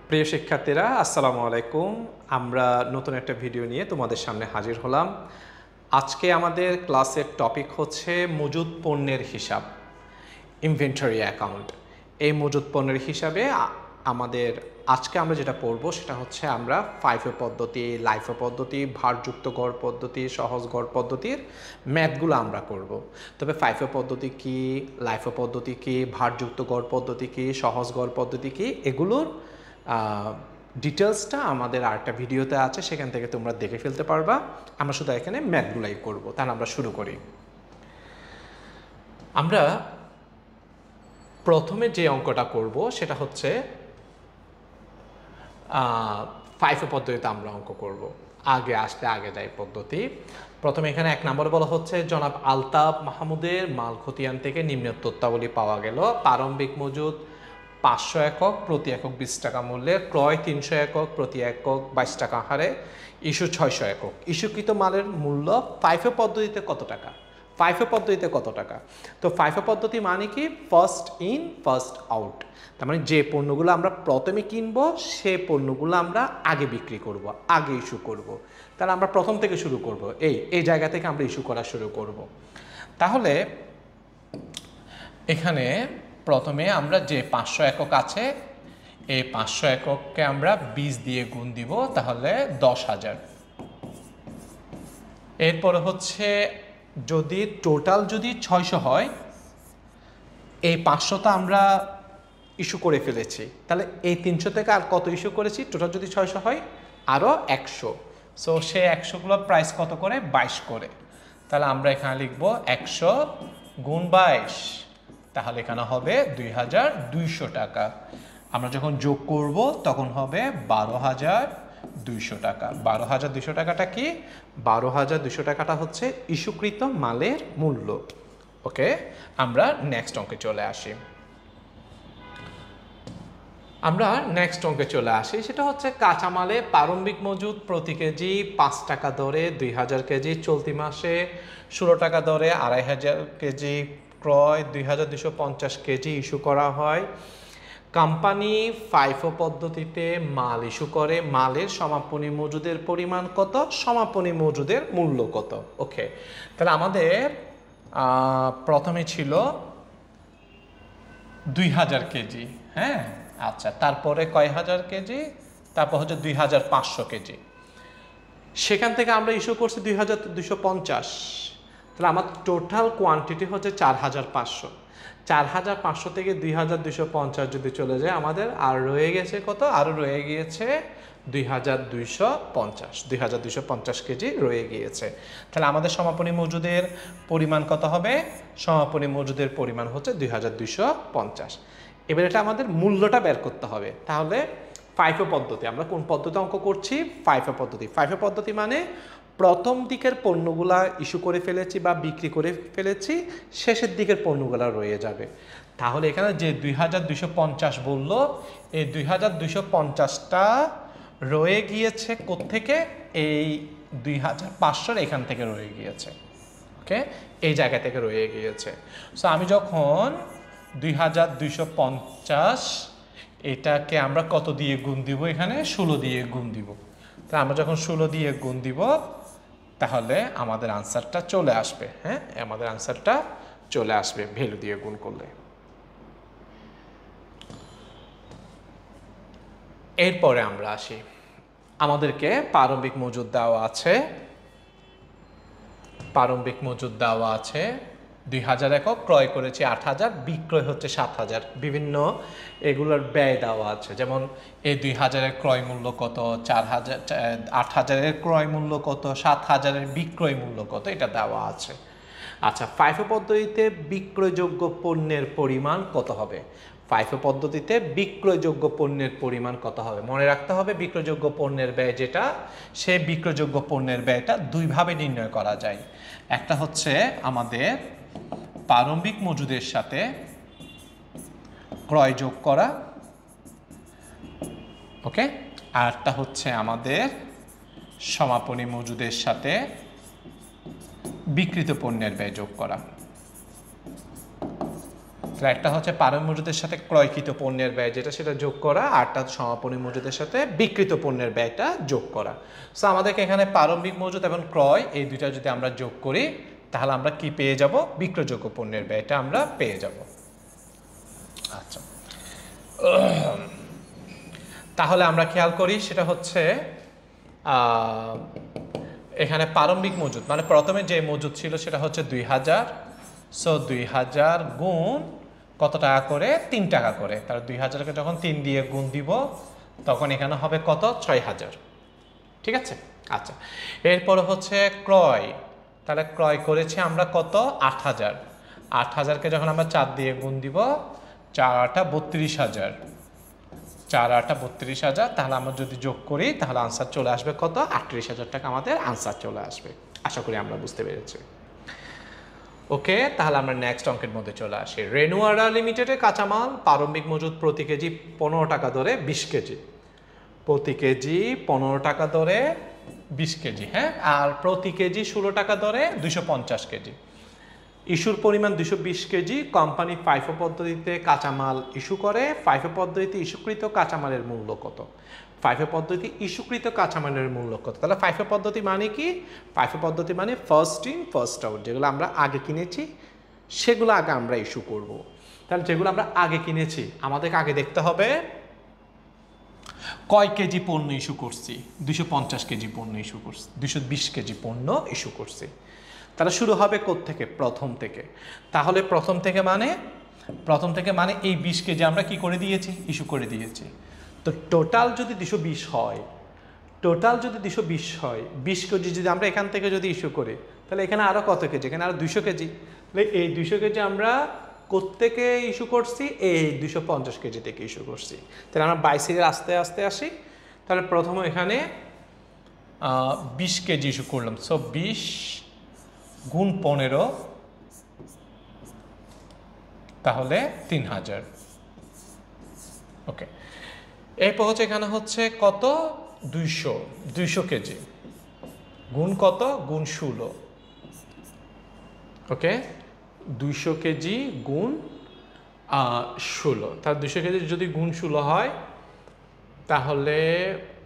প্রিয় শিক্ষার্থীরা, আসসালামু আলাইকুম। আমরা নতুন একটা ভিডিও নিয়ে তোমাদের সামনে হাজির হলাম। আজকে আমাদের ক্লাসের টপিক হচ্ছে মজুদ পণ্যের হিসাব, ইনভেন্টরি অ্যাকাউন্ট। এই মজুদ পণ্যের হিসাবে আমাদের আজকে আমরা যেটা পড়ব সেটা হচ্ছে আমরা ফাইফো পদ্ধতি, লাইফো পদ্ধতি, ভারযুক্ত গড় পদ্ধতি, সহজ গড় পদ্ধতির ম্যাথগুলো আমরা করব। তবে ফাইফো পদ্ধতি কি, লাইফো পদ্ধতি কি, ভারযুক্ত গড় পদ্ধতি কি, সহজ গড় পদ্ধতি কি, এগুলোর ডিটেলসটা আমাদের আরেকটা ভিডিওতে আছে, সেখান থেকে তোমরা দেখে ফেলতে পারবা। আমরা শুধু এখানে ম্যাথগুলাই করব। তাহলে আমরা শুরু করি। আমরা প্রথমে যে অঙ্কটা করব সেটা হচ্ছে ফাইফো পদ্ধতিতে আমরা অঙ্ক করব। আগে আসতে আগে যায় পদ্ধতি। প্রথমে এখানে 1 নম্বর বলা হচ্ছে জনাব আলতাফ মাহমুদের মাল খতিয়ান থেকে নিম্ন তথ্যাবলী পাওয়া গেল। প্রারম্ভিক মজুদ 500 একক প্রতি একক 20 টাকা মূল্যে, ক্রয় 300 একক প্রতি একক 22 টাকা হারে, ইস্যু 600 একক। ইস্যুকৃত মালের মূল্য ফাইফো পদ্ধতিতে কত টাকা? ফাইফো পদ্ধতিতে কত টাকা? তো ফাইফো পদ্ধতি মানে কি? First in first out. তার মানে যে পণ্যগুলো আমরা প্রথমে কিনবো সে পণ্যগুলো আমরা আগে বিক্রি করব, আগে ইস্যু করব। তাহলে আমরা প্রথম থেকে শুরু করব, এই জায়গা থেকে আমরা ইস্যু করা শুরু করব। তাহলে এখানে প্রথমে আমরা যে 500 একক আছে, এই 500 একককে আমরা 20 দিয়ে গুণ দিব, তাহলে 10,000। এরপরে হচ্ছে যদি টোটাল যদি 600 হয়, এই 500টা আমরা ইস্যু করে ফেলেছি, তাহলে এই 300 থেকে আর কত ইস্যু করেছি? টোটাল যদি 600 হয় আরও 100। সো সে 100গুলোর প্রাইস কত করে? 22 করে। তাহলে আমরা এখানে লিখব 100 গুণ 22, তাহলে এখানে হবে 2200 টাকা। আমরা যখন যোগ করব তখন হবে 12,200 টাকা। 12,200 টাকাটা কি? 12,200 টাকাটা হচ্ছে ইস্যুকৃত মালের মূল্য। ওকে, আমরা নেক্সট অঙ্কে চলে আসি। সেটা হচ্ছে কাঁচামালে প্রারম্ভিক মজুদ প্রতি কেজি 5 টাকা দরে 2000 কেজি, চলতি মাসে 16 টাকা দরে 2500 কেজি, ক্রয় 2250 কেজি ইস্যু করা হয়। কোম্পানি ফাইফো পদ্ধতিতে মাল ইস্যু করে। মালের সমাপনী মজুদের পরিমাণ কত? সমাপনী মজুদের মূল্য কত? ওকে, তাহলে আমাদের প্রথমে ছিল 2000 কেজি। হ্যাঁ, আচ্ছা, তারপরে কয় হাজার কেজি? তারপর হচ্ছে 2500 কেজি। সেখান থেকে আমরা ইস্যু করছি 2250। তাহলে আমার টোটাল কোয়ান্টিটি হচ্ছে 4500। 4500 থেকে 2250 যদি চলে যায়, আমাদের আর রয়ে গেছে কত? আরও রয়ে গিয়েছে 2250 কেজি রয়ে গিয়েছে। তাহলে আমাদের সমাপনী মজুদের পরিমাণ কত হবে? সমাপনী মজুদের পরিমাণ হচ্ছে 2250। এবার এটা আমাদের মূল্যটা বের করতে হবে। তাহলে ফাইফো পদ্ধতি, আমরা কোন পদ্ধতি অঙ্ক করছি? ফাইফো পদ্ধতি। ফাইফো পদ্ধতি মানে প্রথম দিকের পণ্যগুলা ইস্যু করে ফেলেছি বা বিক্রি করে ফেলেছি, শেষের দিকের পণ্যগুলা রয়ে যাবে। তাহলে এখানে যে 2250 বললো, এই 2250টা রয়ে গিয়েছে কোত্থেকে? এই 2500 এখান থেকে রয়ে গিয়েছে। ওকে, এই জায়গা থেকে রয়ে গিয়েছে। সো আমি যখন 2250, এটাকে আমরা কত দিয়ে গুণ দিব? এখানে 16 দিয়ে গুণ দিব। তা আমরা যখন 16 দিয়ে গুণ দিব, তাহলে আমাদের আনসারটা চলে আসবে। হ্যাঁ, আমাদের আনসারটা চলে আসবে ভ্যালু দিয়ে গুণ করলে। এরপরে আমরা আসি, আমাদেরকে প্রারম্ভিক মজুদ দেওয়া আছে। প্রারম্ভিক মজুদ দেওয়া আছে 2000 একক, ক্রয় করেছি 8000, বিক্রয় হচ্ছে 7000। বিভিন্ন এগুলোর ব্যয় দেওয়া আছে, যেমন এই 2000-এর ক্রয় মূল্য কত, 4000, 8000-এর ক্রয় মূল্য কত, 7000-এর বিক্রয় মূল্য কত, এটা দেওয়া আছে। আচ্ছা, ফাইফো পদ্ধতিতে বিক্রয়যোগ্য পণ্যের পরিমাণ কত হবে? ফাইফো পদ্ধতিতে বিক্রয়যোগ্য পণ্যের পরিমাণ কত হবে? মনে রাখতে হবে, বিক্রয়যোগ্য পণ্যের ব্যয় যেটা, সেই বিক্রয়যোগ্য পণ্যের ব্যয়টা দুইভাবে নির্ণয় করা যায়। একটা হচ্ছে আমাদের প্রারম্ভিক মজুদের সাথে ক্রয় যোগ করা, ওকে, আরটা হচ্ছে আমাদের সমাপনী মজুদের সাথে বিক্রিত পণ্যের ব্যয় যোগ করা। তাহলে একটা হচ্ছে পারমিক মজুদের সাথে ক্রয়কৃত পণ্যের ব্যয় যেটা সেটা যোগ করা, আরটা সমাপনী মজুদের সাথে বিক্রিত পণ্যের ব্যয়টা যোগ করা। সো আমাদেরকে এখানে প্রারম্ভিক মজুদ এবং ক্রয় এই দুইটা যদি আমরা যোগ করি তাহলে আমরা কি পেয়ে যাব? বিক্রয়যোগ্য পণ্যের ব্যয়টা আমরা পেয়ে যাব। আচ্ছা, তাহলে আমরা খেয়াল করি সেটা হচ্ছে এখানে প্রারম্ভিক মজুদ মানে প্রথমে যে মজুদ ছিল সেটা হচ্ছে 2000। সো 2000 গুণ কত টাকা করে? 3 টাকা করে। তার 2000কে যখন 3 দিয়ে গুণ দিব তখন এখানে হবে কত? 6000। ঠিক আছে। আচ্ছা, এরপর হচ্ছে ক্রয়। তাহলে ক্রয় করেছি আমরা কত? 8000। 8000কে যখন আমরা 4 দিয়ে গুণ দিব 4 8 32,000। 4 8 32,000। তাহলে আমরা যদি যোগ করি তাহলে আনসার চলে আসবে কত? 38,000 টাকা আমাদের আনসার চলে আসবে। আশা করি আমরা বুঝতে পেরেছি। ওকে, তাহলে আমরা নেক্সট অঙ্কের মধ্যে চলে আসি। রেনুয়ারা লিমিটেডের কাঁচামাল প্রারম্ভিক মজুদ প্রতি কেজি 15 টাকা দরে 20 কেজি। প্রতি কেজি 15 টাকা দরে 20 কেজি, হ্যাঁ, আর প্রতি কেজি 16 টাকা দরে 250 কেজি। ইস্যুর পরিমাণ 220 কেজি। কোম্পানি ফাইফো পদ্ধতিতে কাঁচামাল ইস্যু করে। ফাইফো পদ্ধতিতে ইস্যুকৃত কাঁচামালের মূল্য কত? ফাইফো পদ্ধতি ইস্যুকৃত কাঁচামালের মূল্য কত? তাহলে ফাইফো পদ্ধতি মানে কি? ফাইফো পদ্ধতি মানে ফার্স্ট ইন ফার্স্ট আউট। যেগুলো আমরা আগে কিনেছি সেগুলো আগে আমরা ইস্যু করব। তাহলে যেগুলো আমরা আগে কিনেছি আমাদেরকে আগে দেখতে হবে কয় কেজি পণ্য ইস্যু করছি। 250 কেজি পণ্য ইস্যু করছি, 220 কেজি পণ্য ইস্যু করছি। তাহলে শুরু হবে কোত্থেকে? প্রথম থেকে। তাহলে প্রথম থেকে মানে এই 20 কেজি আমরা কি করে দিয়েছি? ইস্যু করে দিয়েছি। তো টোটাল যদি 220 হয়, 20 কেজি যদি আমরা এখান থেকে যদি ইস্যু করি তাহলে এখানে আরও কত কেজি? এখানে আরও 200 কেজি। তাহলে এই 200 কেজি আমরা কোত্থেকে ইস্যু করছি? এই 250 কেজি থেকে ইস্যু করছি। তাহলে আমরা 22 আস্তে আস্তে আসি। তাহলে প্রথমে এখানে 20 কেজি ইস্যু করলাম। সো 20 গুণ 15, তাহলে 3000। ওকে, এরপর হচ্ছে এখানে হচ্ছে কত? 200 কেজি গুণ কত? গুণ 16। ওকে, 200 কেজি গুণ 16। তাহলে 200 কেজি যদি গুণ 16 হয় তাহলে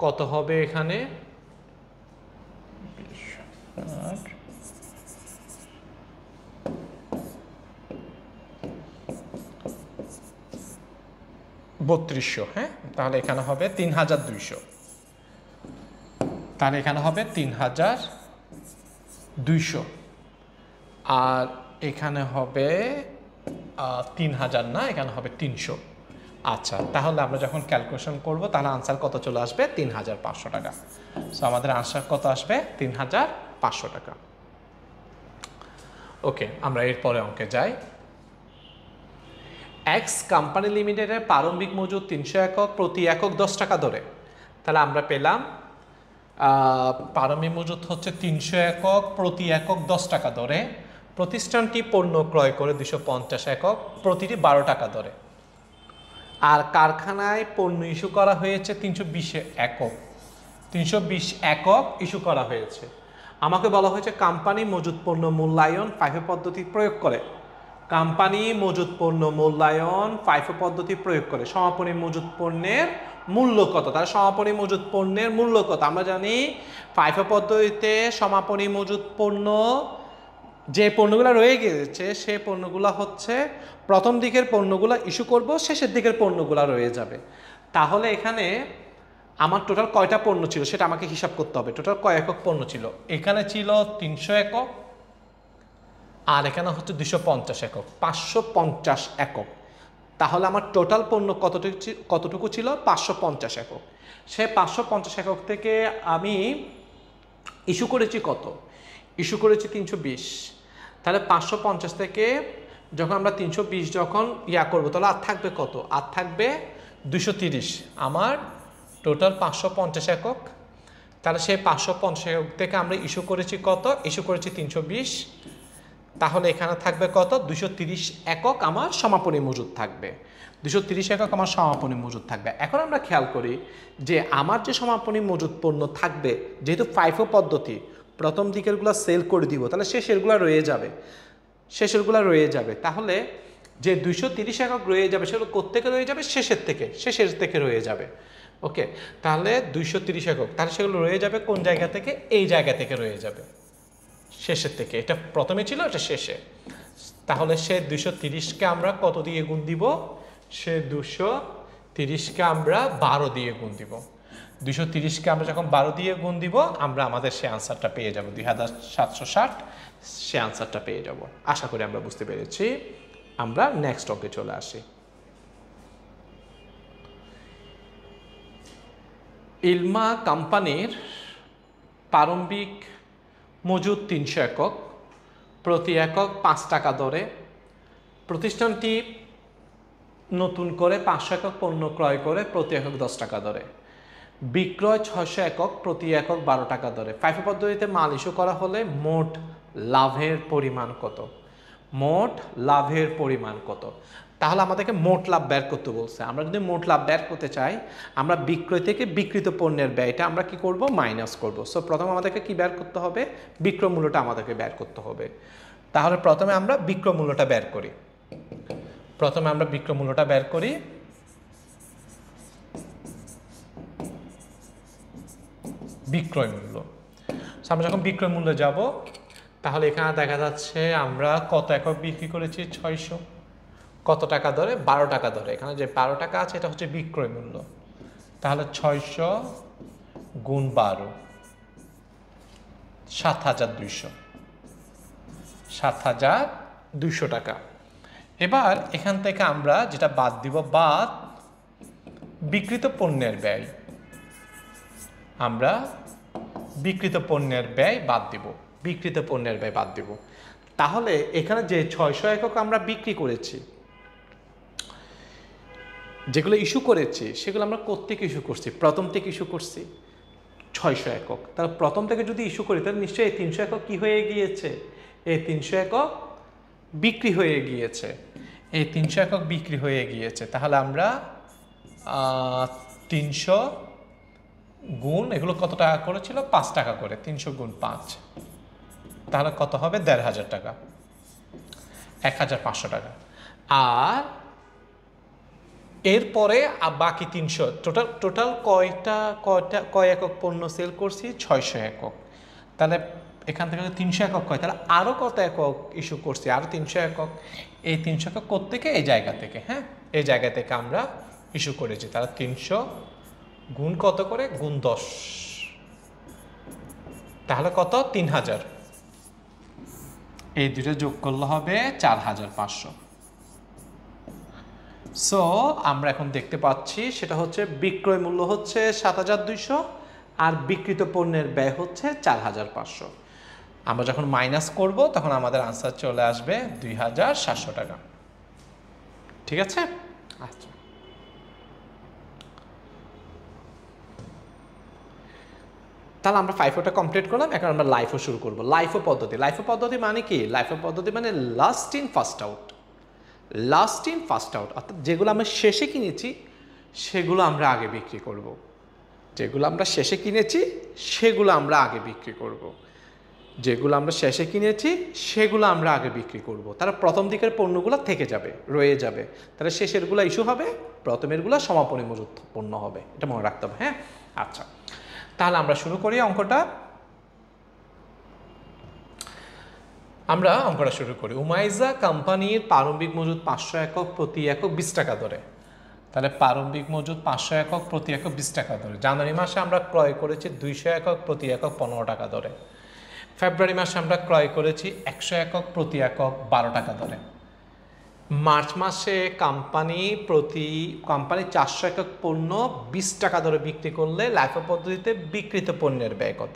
কত হবে? এখানে 3200। হ্যাঁ, তাহলে এখানে হবে 3200। তাহলে এখানে হবে 3200 আর এখানে হবে 3000 না, এখানে হবে 300। আচ্ছা, তাহলে আমরা যখন ক্যালকুলেশন করব তাহলে আনসার কত চলে আসবে? 3500 টাকা। সো আমাদের আনসার কত আসবে? 3500 টাকা। ওকে, আমরা এরপরে অঙ্কে যাই। এক্স কোম্পানি লিমিটেডের প্রারম্ভিক মজুদ 300 একক, প্রতি একক 10 টাকা দরে। তাহলে আমরা পেলাম প্রারম্ভিক মজুদ হচ্ছে 300 একক, প্রতি একক 10 টাকা দরে। প্রতিষ্ঠানটি পণ্য ক্রয় করে 250 একক, প্রতিটি 12 টাকা দরে। আর কারখানায় পণ্য ইস্যু করা হয়েছে 320 একক। 320 একক ইস্যু করা হয়েছে। আমাকে বলা হয়েছে কোম্পানি মজুদ পণ্য মূল্যায়ন ফাইফো পদ্ধতি প্রয়োগ করে। কোম্পানি মজুদ পণ্য মূল্যায়ন ফাইফো পদ্ধতি প্রয়োগ করে সমাপনী মজুদ পণ্যের মূল্য কত? তাহলে সমাপনী মজুদ পণ্যের মূল্য কত? আমরা জানি ফাইফো পদ্ধতিতে সমাপনী মজুদ পণ্য যে পণ্যগুলো রয়ে গেছে সেই পণ্যগুলো হচ্ছে প্রথম দিকের পণ্যগুলো ইস্যু করব, শেষের দিকের পণ্যগুলো রয়ে যাবে। তাহলে এখানে আমার টোটাল কয়টা পণ্য ছিল সেটা আমাকে হিসাব করতে হবে। টোটাল কয় একক পণ্য ছিল? এখানে ছিল 300 একক আর এখানে হচ্ছে 250 একক, 550 একক। তাহলে আমার টোটাল পণ্য কতটুকু ছিল? 550 একক। সে 550 একক থেকে আমি ইস্যু করেছি কত? ইস্যু করেছি 320। তাহলে 550 থেকে যখন আমরা 320 যখন করবো তাহলে আর থাকবে কত? আর থাকবে 230। আমার টোটাল 550 একক। তাহলে সেই 550 একক থেকে আমরা ইস্যু করেছি কত? ইস্যু করেছি 320। তাহলে এখানে থাকবে কত? 230 একক আমার সমাপনী মজুদ থাকবে। 230 একক আমার সমাপনী মজুদ থাকবে। এখন আমরা খেয়াল করি যে আমার যে সমাপনী মজুদ পণ্য থাকবে, যেহেতু ফাইফো পদ্ধতি প্রথম দিকেরগুলো সেল করে দিব, তাহলে শেষেরগুলো রয়ে যাবে। তাহলে যে 230 একক রয়ে যাবে সেগুলো কোত্থেকে রয়ে যাবে, শেষের থেকে রয়ে যাবে। ওকে, তাহলে 230 একক, তাহলে সেগুলো রয়ে যাবে কোন জায়গা থেকে, এই জায়গা থেকে রয়ে যাবে, শেষের থেকে। এটা প্রথমে ছিল, এটা শেষে। তাহলে সে 230কে আমরা কত দিয়ে গুণ দিব, সে 230কে আমরা 12 দিয়ে গুণ দিব। 230কে আমরা যখন 12 দিয়ে গুণ দিব, আমরা আমাদের সে আনসারটা পেয়ে যাব, 2760 সে আনসারটা পেয়ে যাব। আশা করি আমরা বুঝতে পেরেছি। আমরা নেক্সট অঙ্কে চলে আসি। ইলমা কোম্পানির প্রারম্ভিক মজুদ 300 একক, প্রতি একক 5 টাকা দরে। প্রতিষ্ঠানটি নতুন করে 500 একক পণ্য ক্রয় করে প্রতি একক 10 টাকা দরে। বিক্রয় 600 একক, প্রতি একক 12 টাকা দরে। ফাইফো পদ্ধতিতে মাল ইস্যু করা হলে মোট লাভের পরিমাণ কত? মোট লাভের পরিমাণ কত? তাহলে আমাদেরকে মোট লাভ বের করতে বলছে। আমরা যদি মোট লাভ বের করতে চাই, আমরা বিক্রয় থেকে বিক্রিত পণ্যের ব্যয়টা আমরা কি করব, মাইনাস করব। সো প্রথমে আমাদেরকে কি বের করতে হবে, বিক্রয় মূল্যটা আমাদেরকে বের করতে হবে। তাহলে প্রথমে আমরা বিক্রয় মূল্যটা বের করি। বিক্রয় মূল্য। আমরা যখন বিক্রয় মূল্যে যাব, তাহলে এখানে দেখা যাচ্ছে আমরা কত একক বিক্রি করেছি, 600, কত টাকা দরে, 12 টাকা দরে। এখানে যে 12 টাকা আছে এটা হচ্ছে বিক্রয় মূল্য। তাহলে 600 গুণ 12, 7200 টাকা। এবার এখান থেকে আমরা যেটা বাদ দিব, বাদ বিক্রিত পণ্যের ব্যয়। আমরা বিক্রিত পণ্যের ব্যয় বাদ দিব। তাহলে এখানে যে 600 একক আমরা বিক্রি করেছি, যেগুলো ইস্যু করেছি, সেগুলো আমরা কোত্থেকে ইস্যু করছি, প্রথম থেকে ইস্যু করছি 600 একক। তাহলে প্রথম থেকে যদি ইস্যু করি, তাহলে নিশ্চয়ই এই 300 একক কি হয়ে গিয়েছে, এই 300 একক বিক্রি হয়ে গিয়েছে। তাহলে আমরা 300 গুণ, এগুলো কত টাকা করেছিল, 5 টাকা করে, 300 গুণ 5, তাহলে কত হবে, 1500 টাকা, 1500 টাকা। আর এরপরে বাকি 300, টোটাল কয় একক পণ্য সেল করছি, 600 একক। তাহলে এখান থেকে 300 একক কয়, তাহলে আরও কত একক ইস্যু করছি, আরও 300 একক। এই 300 একক কোত্থেকে, এই জায়গা থেকে। হ্যাঁ, এই জায়গা থেকে আমরা ইস্যু করেছি। তাহলে 300 গুণ কত করে, গুণ 10, তাহলে কত, 3000। এই দুটো যোগ করলে হবে 4500। সো আমরা এখন দেখতে পাচ্ছি সেটা হচ্ছে বিক্রয় মূল্য হচ্ছে 7200 আর বিক্রিত পণ্যের ব্যয় হচ্ছে 4500। আমরা যখন মাইনাস করব তখন আমাদের আনসার চলে আসবে 2700 টাকা। ঠিক আছে? আচ্ছা, তাহলে আমরা ফাইফোটা কমপ্লিট করলাম। এখন আমরা লাইফও শুরু করব। লাইফো পদ্ধতি মানে কি? লাইফো পদ্ধতি মানে লাস্ট ইন ফার্স্ট আউট। অর্থাৎ যেগুলো আমরা শেষে কিনেছি সেগুলো আমরা আগে বিক্রি করব। তাহলে প্রথম দিকের পণ্যগুলো থেকে যাবে, রয়ে যাবে। তাহলে শেষেরগুলো ইস্যু হবে, প্রথমেরগুলো সমাপনী মজুত পণ্য হবে। এটা মনে রাখতে হবে। হ্যাঁ, আচ্ছা, তাহলে আমরা শুরু করি অঙ্কটা। উমাইজা কোম্পানির প্রারম্ভিক মজুদ 500 একক, প্রতি একক 20 টাকা দরে। তাহলে প্রারম্ভিক মজুদ 500 একক, প্রতি একক 20 টাকা দরে। জানুয়ারি মাসে আমরা ক্রয় করেছি 200 একক, প্রতি একক 15 টাকা দরে। ফেব্রুয়ারি মাসে আমরা ক্রয় করেছি 100 একক, প্রতি একক 12 টাকা দরে। মার্চ মাসে কোম্পানি 400 একক পণ্য 20 টাকা দরে বিক্রি করলে লাইফো পদ্ধতিতে বিক্রিত পণ্যের ব্যয় কত?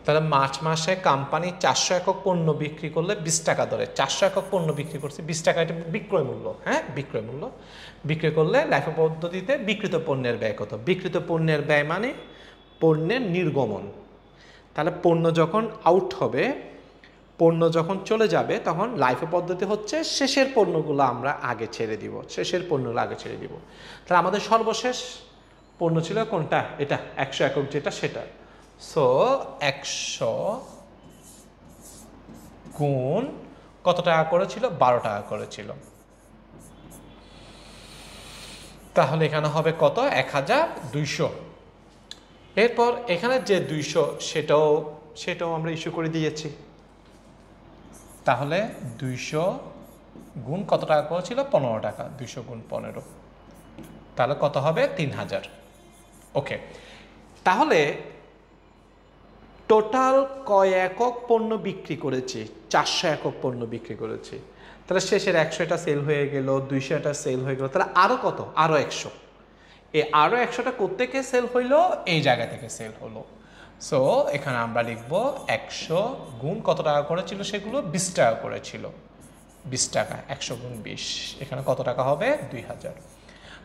তাহলে মার্চ মাসে কোম্পানি 400 একক পণ্য বিক্রি করলে 20 টাকা দরে, 400 একক পণ্য বিক্রি করছে 20 টাকা, এটা বিক্রয় মূল্য। হ্যাঁ, বিক্রয় মূল্য। বিক্রি করলে লাইফো পদ্ধতিতে বিক্রিত পণ্যের ব্যয় কত? বিক্রিত পণ্যের ব্যয় মানে পণ্যের নির্গমন। তাহলে পণ্য যখন আউট হবে, পণ্য যখন চলে যাবে, তখন লাইফো পদ্ধতি হচ্ছে শেষের পণ্যগুলো আমরা আগে ছেড়ে দিব। তাহলে আমাদের সর্বশেষ পণ্য ছিল কোনটা? এটা 100 একক যেটা, সেটা। সো 100 গুণ কত টাকা করেছিল? 12 টাকা করেছিল। তাহলে এখানে হবে কত 1200। এরপর এখানে যে 200 সেটাও আমরা ইস্যু করে দিয়েছি। তাহলে 200 গুণ কত টাকা করে ছিল 15 টাকা, 200 গুণ 15 তাহলে কত হবে 3000। ওকে, তাহলে টোটাল কয় একক পণ্য বিক্রি করেছি? 400 একক পণ্য বিক্রি করেছি। তাহলে শেষের 100টা সেল হয়ে গেল, 200টা সেল হয়ে গেল, তাহলে আরও কত? আরও 100। এই আরও 100টা কোত্থেকে সেল হইলো? এই জায়গা থেকে সেল হলো। সো এখানে আমরা লিখব 100 গুণ কত টাকা করেছিল সেগুলো? 20 টাকা করেছিল, 20 টাকা, 100 গুণ 20, এখানে কত টাকা হবে? 2000।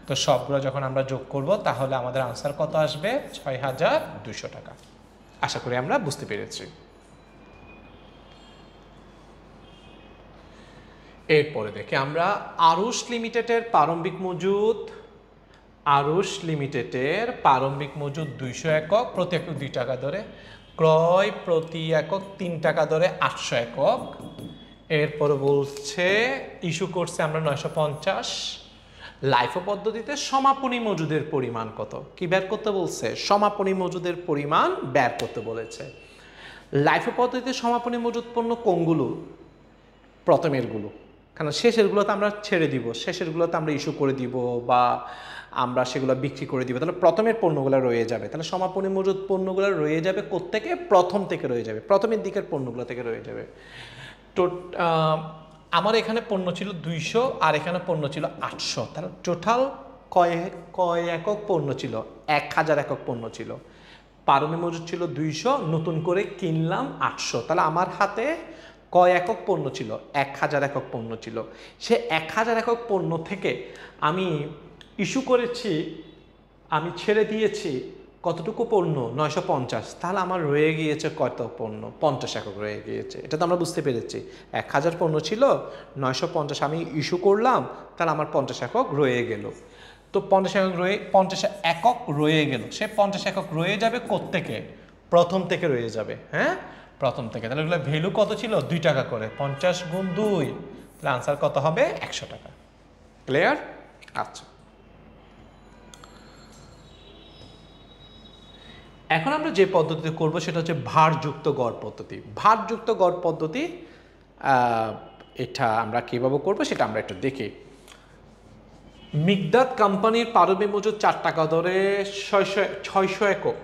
তো সবগুলো যখন আমরা যোগ করব তাহলে আমাদের আনসার কত আসবে? 6200 টাকা। আশা করি আমরা বুঝতে পেরেছি। এরপরে দেখি আমরা আরুষ লিমিটেডের প্রারম্ভিক মজুদ। আরুষ লিমিটেডের প্রারম্ভিক মজুদ 200 একক, প্রতি একক 2 টাকা দরে। ক্রয় প্রতি একক 3 টাকা দরে 800 একক। এরপরে বলছে ইস্যু করছে আমরা 950। লাইফো পদ্ধতিতে সমাপনী মজুদের পরিমাণ কত? কি বের করতে বলছে? সমাপনী মজুদের পরিমাণ বের করতে বলেছে। লাইফো পদ্ধতিতে সমাপনী মজুদ পণ্য কোনগুলো? প্রথমেরগুলো, কারণ শেষেরগুলোতে আমরা ছেড়ে দিব, শেষেরগুলোতে আমরা ইস্যু করে দিব বা আমরা সেগুলো বিক্রি করে দিব, তাহলে প্রথমের পণ্যগুলো রয়ে যাবে। তাহলে সমাপনী মজুদ পণ্যগুলো রয়ে যাবে কোত্থেকে? প্রথম থেকে রয়ে যাবে, প্রথমের দিকের পণ্যগুলো থেকে রয়ে যাবে। আমার এখানে পণ্য ছিল 200 আর এখানে পণ্য ছিল 800, তাহলে টোটাল কয় একক পণ্য ছিল? 1000 একক পণ্য ছিল। প্রারম্ভিক মজুদ ছিল 200, নতুন করে কিনলাম 800, তাহলে আমার হাতে কয় একক পণ্য ছিল? 1000 একক পণ্য ছিল। সে 1000 একক পণ্য থেকে আমি ইস্যু করেছি, আমি ছেড়ে দিয়েছি কতটুকু পণ্য? 950, তাহলে আমার রয়ে গিয়েছে কত পণ্য? 50 একক রয়ে গিয়েছে। এটা তো আমরা বুঝতে পেরেছি। 1000 পণ্য ছিল, 950 আমি ইস্যু করলাম, তাহলে আমার 50 একক রয়ে গেল। তো 50 একক রয়ে গেল। সে 50 একক রয়ে যাবে কোত্থেকে? প্রথম থেকে রয়ে যাবে। হ্যাঁ, প্রথম থেকে। তাহলে এগুলো ভ্যালু কত ছিল? 2 টাকা করে। 50 গুণ 2, তাহলে আনসার কত হবে? 100 টাকা। ক্লিয়ার? আচ্ছা, এখন আমরা যে পদ্ধতিতে করব সেটা হচ্ছে ভারযুক্ত গড় পদ্ধতি। ভারযুক্ত গড় পদ্ধতি এটা আমরা কীভাবে করবো সেটা আমরা একটু দেখি। মিগদাদ কোম্পানির প্রারম্ভিক মজুদ 4 টাকা দরে 600 একক।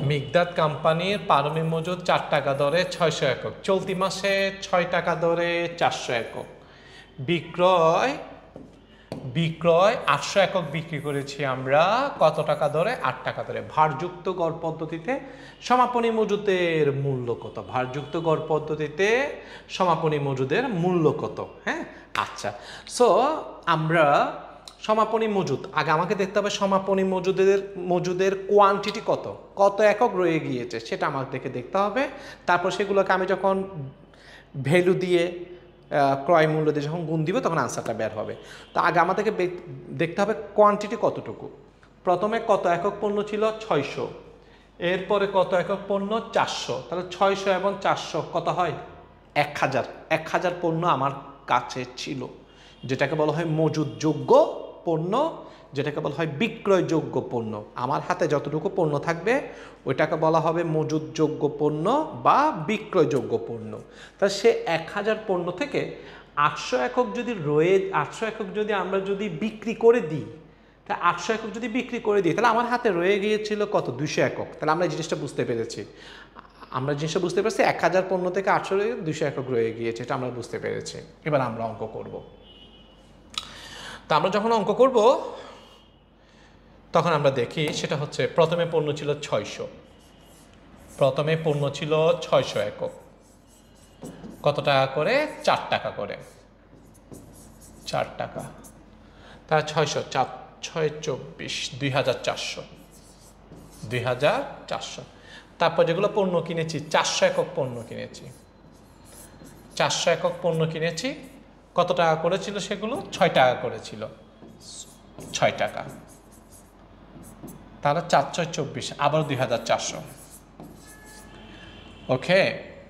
মিগদাদ কোম্পানির প্রারম্ভিক মজুদ 4 টাকা দরে 600 একক। চলতি মাসে 6 টাকা দরে 400 একক। বিক্রয় 800 একক বিক্রি করেছি আমরা কত টাকা দরে? 8 টাকা দরে। ভারযুক্ত গড় পদ্ধতিতে সমাপনী মজুদের মূল্য কত? ভারযুক্ত গড় পদ্ধতিতে সমাপনী মজুদের মূল্য কত? হ্যাঁ, আচ্ছা। সো আমরা সমাপনী মজুদ আগে আমাকে দেখতে হবে সমাপনী মজুদের কোয়ান্টিটি কত, কত একক রয়ে গিয়েছে সেটা আমাকে দেখতে হবে। তারপর সেগুলোকে আমি যখন ভ্যালু দিয়ে ক্রয় মূল্য দিয়ে যখন গুণ দিব তখন আনসারটা বের হবে। তো আগে আমাদেরকে দেখতে হবে কোয়ান্টিটি কতটুকু। প্রথমে কত একক পণ্য ছিল? 600। এরপরে কত একক পণ্য? 400। তাহলে 600 এবং 400 কত হয়? 1000। 1000 পণ্য আমার কাছে ছিল, যেটাকে বলা হয় মজুদযোগ্য পণ্য, যেটাকে বলা হয় বিক্রয়যোগ্য পণ্য। আমার হাতে যতটুকু পণ্য থাকবে ওইটাকে বলা হবে মজুদযোগ্য পণ্য বা বিক্রয়যোগ্য পণ্য। তা সে 1000 পণ্য থেকে 800 একক যদি 800 একক যদি আমরা যদি বিক্রি করে দিই, তা 800 একক যদি বিক্রি করে দিই তাহলে আমার হাতে রয়ে গিয়েছিল কত? 200 একক। তাহলে আমরা জিনিসটা বুঝতে পেরেছি। 1000 পণ্য থেকে 800 200 একক রয়ে গিয়েছে, এটা আমরা বুঝতে পেরেছি। এবার আমরা অঙ্ক করব। তা আমরা যখন অঙ্ক করব তখন আমরা দেখি সেটা হচ্ছে প্রথমে পণ্য ছিল 600। প্রথমে পণ্য ছিল 600 একক। কত টাকা করে? 4 টাকা করে। 4 টাকা। তা 600 4 6 24 2400। 2400। তারপর যেগুলো পণ্য কিনেছি 400 একক পণ্য কিনেছি। 400 একক পণ্য কিনেছি। কত টাকা করেছিল সেগুলো? 6 টাকা করেছিল। 6 টাকা। তাহলে 4 6 24, আবার 2400। ওকে,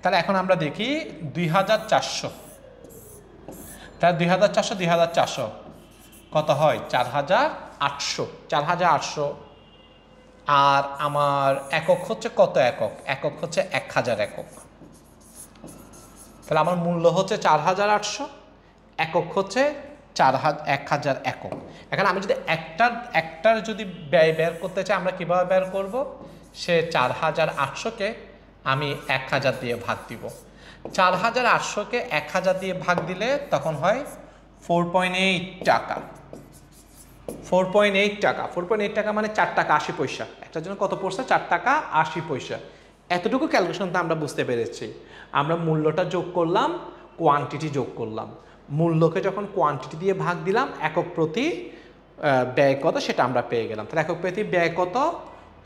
তাহলে এখন আমরা দেখি 2400। তাহলে 2400 2400 কত হয় 4800, 4800। আর আমার একক হচ্ছে কত একক? একক হচ্ছে 1000 একক। তাহলে আমার মূল্য হচ্ছে 4800, একক হচ্ছে 1000 একক। এখন আমি যদি একটার যদি ব্যয় বের করতে চাই, আমরা কিভাবে বের করব? সে 4800-কে আমি 1000 দিয়ে ভাগ দিব। 4800-কে 1000 দিয়ে ভাগ দিলে তখন হয় 4.8 টাকা। 4.8 টাকা, 4.8 টাকা মানে 4 টাকা 80 পয়সা। একটার জন্য কত পড়ছে? 4 টাকা 80 পয়সা। এতটুকু ক্যালকুলেশন তো আমরা বুঝতে পেরেছি। আমরা মূল্যটা যোগ করলাম, কোয়ান্টিটি যোগ করলাম। মূল্যকে যখন কোয়ান্টিটি দিয়ে ভাগ দিলাম, একক প্রতি ব্যয় কত সেটা আমরা পেয়ে গেলাম। তাহলে একক প্রতি ব্যয় কত?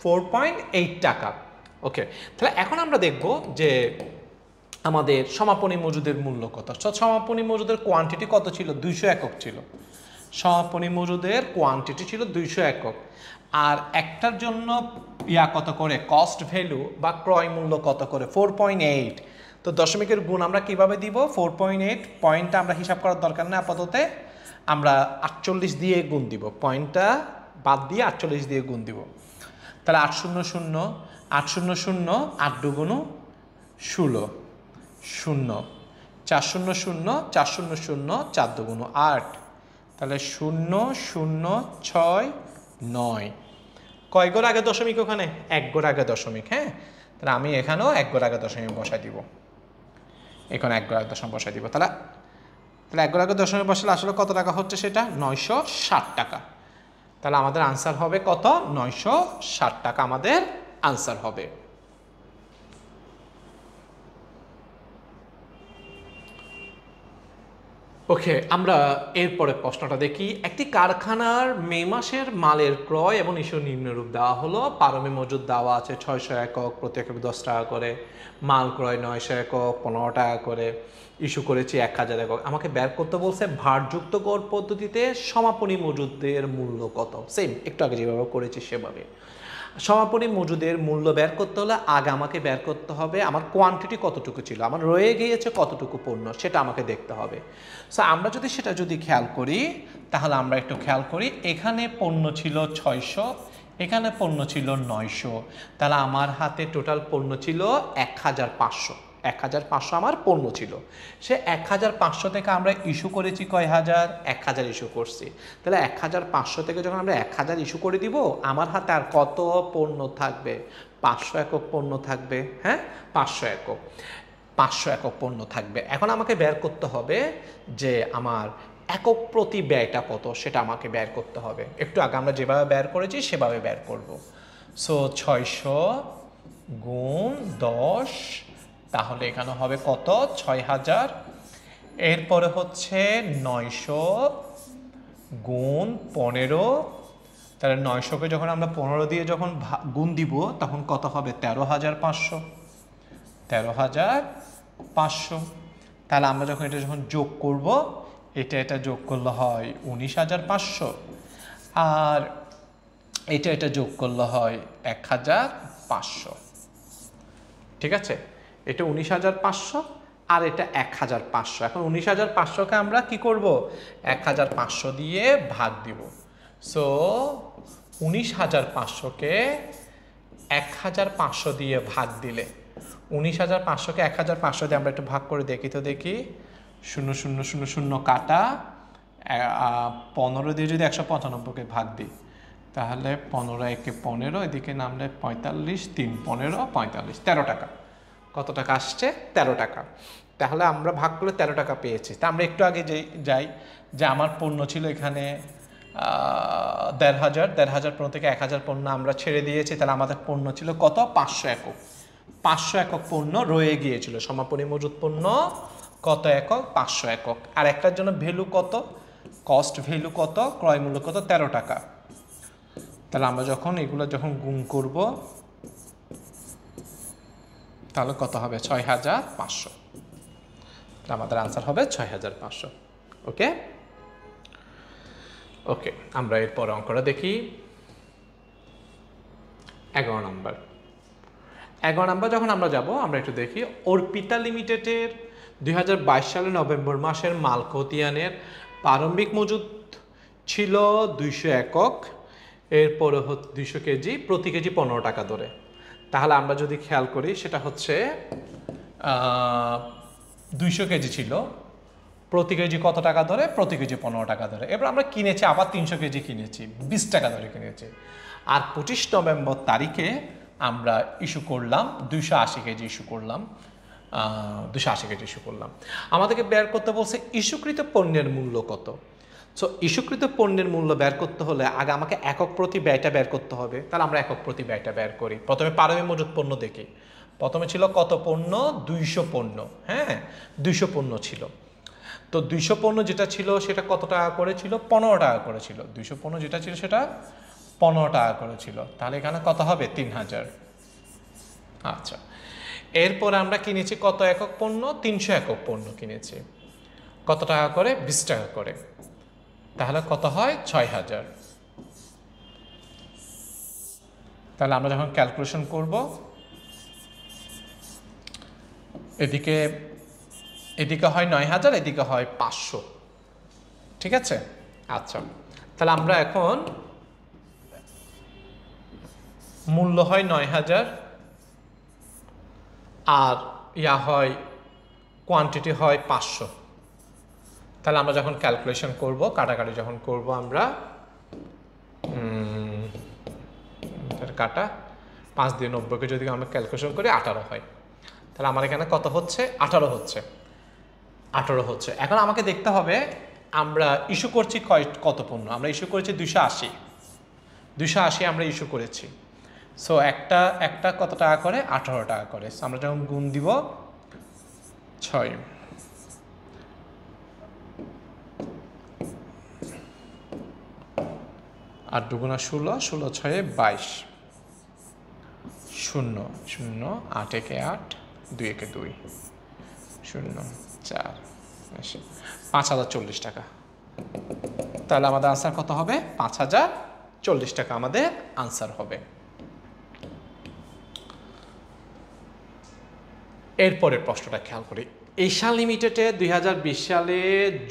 4.8 টাকা। ওকে, তাহলে এখন আমরা দেখব যে আমাদের সমাপনী মজুদের মূল্য কত। সমাপনী মজুদের কোয়ান্টিটি কত ছিল? 200 একক ছিল। সমাপনী মজুদের কোয়ান্টিটি ছিল 200 একক। আর একটার জন্য কত করে? কস্ট ভ্যালু বা ক্রয় মূল্য কত করে? 4.8। তো দশমিকের গুণ আমরা কিভাবে দিব? 4.8 পয়েন্টটা আমরা হিসাব করার দরকার নেই আপাতত, আমরা 48 দিয়ে গুণ দিব। পয়েন্টটা বাদ দিয়ে 48 দিয়ে গুণ দিব। তাহলে 800 800 8 দুগুণ 16 0 400 400 4 দুগুণ 8, তাহলে 0 0 6 9। কয় ঘর আগে দশমিক? ওখানে 1 ঘর আগে দশমিক। হ্যাঁ, তাহলে আমি এখানেও 1 ঘর আগে দশমিক বসাই দিব। এখানে 1 ঘর আগে দশমিক বসাই দিব। তাহলে 1 ঘর আগে দশমিক বসালে আসলে কত টাকা হচ্ছে? সেটা 960 টাকা। তাহলে আমাদের আনসার হবে কত? 960 টাকা আমাদের আনসার হবে। ওকে, আমরা এরপরে প্রশ্নটা দেখি। একটি কারখানার মে মাসের মালের ক্রয় এবং ইস্যু নিম্নরূপ দেওয়া হলো। প্রারম্ভিক মজুদ দেওয়া আছে 600 একক, প্রতি একক 10 টাকা করে। মাল ক্রয় 900 একক, 15 টাকা করে। ইস্যু করেছি 1000 একক। আমাকে বের করতে বলছে ভারযুক্ত গড় পদ্ধতিতে সমাপনী মজুদের মূল্য কত। সেম একটু আগে যেভাবে করেছি সেভাবে। সমাপনী মজুদের মূল্য বের করতে হলে আগে আমাকে বের করতে হবে আমার কোয়ান্টিটি কতটুকু ছিল, আমার রয়ে গিয়েছে কতটুকু পণ্য, সেটা আমাকে দেখতে হবে। সো আমরা যদি খেয়াল করি, তাহলে আমরা একটু খেয়াল করি। এখানে পণ্য ছিল 600, এখানে পণ্য ছিল 900। তাহলে আমার হাতে টোটাল পণ্য ছিল 1500। 1500 আমার পণ্য ছিল। সে 1500 থেকে আমরা ইস্যু করেছি কয় হাজার? 1000 ইস্যু করছি। তাহলে 1500 থেকে যখন আমরা 1000 ইস্যু করে দিব, আমার হাতে আর কত পণ্য থাকবে? 500 একক পণ্য থাকবে। হ্যাঁ, 500 একক, 500 একক পণ্য থাকবে। এখন আমাকে বের করতে হবে যে আমার একক প্রতি ব্যয়টা কত, সেটা আমাকে বের করতে হবে। একটু আগে আমরা যেভাবে বের করেছি সেভাবে বের করব। সো 600 গুণ 10, তাহলে এখানে হবে কত? 6000। এরপরে হচ্ছে 900 গুণ 15, তাহলে 900-কে যখন আমরা 15 দিয়ে যখন গুণ দিব তখন কত হবে? 13500। 13500। তাহলে আমরা যখন এটা যখন যোগ করব, এটা যোগ করলে হয় 19500, আর এটা যোগ করলে হয় 1500। ঠিক আছে, এটা 19500 আর এটা 1500। এখন 19500-কে আমরা কি করব? 1500 দিয়ে ভাগ দিব। সো 19500-কে 1500 দিয়ে ভাগ দিলে, 19500-কে 1500 দিয়ে আমরা একটু ভাগ করে দেখি তো দেখি। 0 0 0 0 কাটা, 15 দিয়ে যদি 195-কে ভাগ দিই, তাহলে 15 একে 15, এদিকে নামলে 45, 3 15 45, 13 টাকা। কত টাকা আসছে? 13 টাকা। তাহলে আমরা ভাগ করলে 13 টাকা পেয়েছি। তা আমরা একটু আগে যাই যে আমার পণ্য ছিল এখানে 1500 পণ্য থেকে 1000 পণ্য আমরা ছেড়ে দিয়েছি। তাহলে আমাদের পণ্য ছিল কত? 500 একক। 500 একক পণ্য রয়ে গিয়েছিল। সমাপনী মজুদ পণ্য কত একক? 500 একক। আর একটার জন্য ভ্যালু কত? কস্ট ভ্যালু কত? ক্রয় মূল্য কত? 13 টাকা। তাহলে আমরা যখন এগুলো যখন গুণ করব, তাহলে কত হবে? 6500। আমাদের আনসার হবে 6500। ওকে ওকে, আমরা এরপর অঙ্কটা দেখি। 11 নম্বর। 11 নম্বর যখন আমরা যাব, আমরা একটু দেখি। অর্পিতা লিমিটেডের 2022 সালের নভেম্বর মাসের মাল খতিয়ানের প্রারম্ভিক মজুদ ছিল 200 একক, এরপরে 200 কেজি, প্রতি কেজি 15 টাকা ধরে। তাহলে আমরা যদি খেয়াল করি সেটা হচ্ছে 200 কেজি ছিল, প্রতি কেজি কত টাকা ধরে? প্রতি কেজি 15 টাকা ধরে। এবার আমরা কিনেছি আবার 300 কেজি কিনেছি, 20 টাকা ধরে কিনেছি। আর 25 নভেম্বর তারিখে আমরা ইস্যু করলাম 280 কেজি ইস্যু করলাম, 280 কেজি ইস্যু করলাম। আমাদেরকে বের করতে বলছে ইস্যুকৃত পণ্যের মূল্য কত। সো ইস্যুকৃত পণ্যের মূল্য বের করতে হলে আগে আমাকে একক প্রতি ব্যয়টা বের করতে হবে। তাহলে আমরা একক প্রতি ব্যয়টা বের করি। প্রথমে পারমে মজুদ পণ্য দেখি। প্রথমে ছিল কত পণ্য? 200 পণ্য। হ্যাঁ, 200 পণ্য ছিল। তো 200 পণ্য যেটা ছিল সেটা কত টাকা করে ছিল? 15 টাকা করে ছিল। 200 পণ্য যেটা ছিল সেটা 15 টাকা করে ছিল। তাহলে এখানে কত হবে? 3000। আচ্ছা, এরপর আমরা কিনেছি কত একক পণ্য? 300 একক পণ্য কিনেছি। কত টাকা করে? 20 টাকা করে। তাহলে কত হয়? 6000। তাহলে আমরা যখন ক্যালকুলেশন করব, এদিকে হয় 9000, এদিকে হয় 500। ঠিক আছে? আচ্ছা, তাহলে আমরা এখন মূল্য হয় 9000 আর ইয়া হয় কোয়ান্টিটি হয় 500। তাহলে আমরা যখন ক্যালকুলেশন করব, কাটাকাটি যখন করব আমরা কাটা 5 দিয়ে 90কে যদি আমরা ক্যালকুলেশন করি 18 হয়। তাহলে আমার এখানে কত হচ্ছে? 18 হচ্ছে। 18 হচ্ছে। এখন আমাকে দেখতে হবে আমরা ইস্যু করছি কত পণ্য। আমরা ইস্যু করেছি 280 আমরা ইস্যু করেছি। সো একটা কত টাকা করে? 18 টাকা করে। আমরা যখন গুণ দিব 6, 8 দুগুণা 16, 16 6 22, 0 0 8 একে 8, 2 একে 2, 0 4 5040 টাকা। তাহলে আমাদের আনসার কত হবে? 5040 টাকা আমাদের আনসার হবে। এরপরের প্রশ্নটা খেয়াল করি। এশিয়ান লিমিটেডে 2020 সালে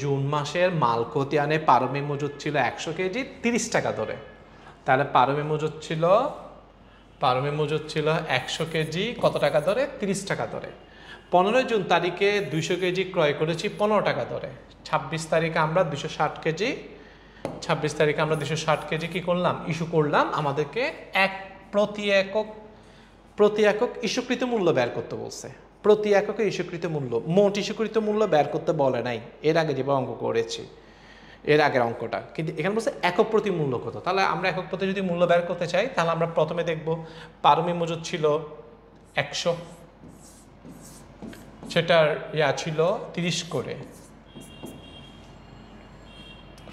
জুন মাসের মাল খতিয়ানে পারমে মজুদ ছিল 100 কেজি 30 টাকা ধরে। তাহলে পারমে মজুদ ছিল 100 কেজি কত টাকা ধরে? 30 টাকা ধরে। 15 জুন তারিখে 200 কেজি ক্রয় করেছি 15 টাকা ধরে। 26 তারিখে আমরা 260 কেজি 26 তারিখে আমরা 260 কেজি কি করলাম? ইস্যু করলাম। আমাদেরকে প্রতি একক ইস্যুকৃত মূল্য বের করতে বলছে। প্রতি এককে ইস্যুকৃত মূল্য, মোট ইস্যুকৃত মূল্য বের করতে বলে নাই। এর আগে যেভাবে অঙ্ক করেছি, এর আগের অঙ্কটা, কিন্তু এখানে বলছে একক প্রতি মূল্য কত। তাহলে আমরা একক প্রতি যদি মূল্য বের করতে চাই, তাহলে আমরা প্রথমে দেখব পারমে মজুদ ছিল 100, সেটার ছিল 30 করে,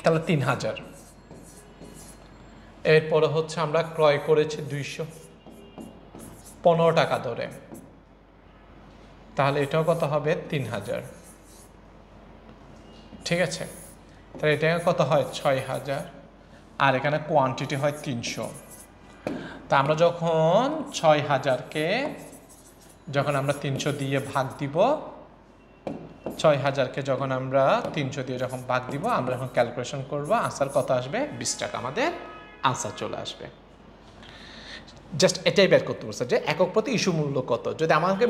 তাহলে 3000। এরপরে হচ্ছে আমরা ক্রয় করেছি 215 টাকা ধরে। তাহলে এটাও কত হবে? 3000। ঠিক আছে, তাহলে এটা কত হয়? 6000। আর এখানে কোয়ান্টিটি হয় 300। তা আমরা যখন 6000কে যখন আমরা 300 দিয়ে ভাগ দিব, 6000কে যখন আমরা 300 দিয়ে যখন ভাগ দিব, আমরা যখন ক্যালকুলেশন করব, আনসার কত আসবে? 20 টাকা আমাদের আনসার চলে আসবে। জাস্ট এটাই বের করতে বলছে যে একক প্রতি ইস্যু মূল্য কত। যদি আমাকে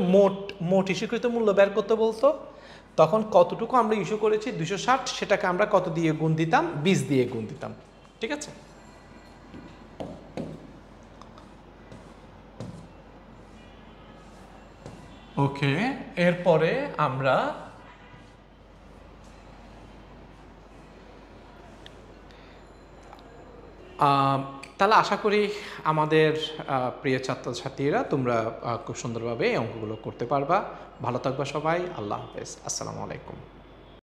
মোট ইস্যুকৃত মূল্য বের করতে বলতো, তখন কতটুকু আমরা ইস্যু করেছি 260, সেটাকে আমরা কত দিয়ে গুণ দিতাম? 20 দিয়ে গুণ দিতাম। ঠিক আছে, ওকে। এরপরে আমরা তাহলে আশা করি আমাদের প্রিয় ছাত্রছাত্রীরা তোমরা খুব সুন্দরভাবে এই অঙ্কগুলো করতে পারবা। ভালো থাকবা সবাই। আল্লাহ হাফেজ। আসসালামু আলাইকুম।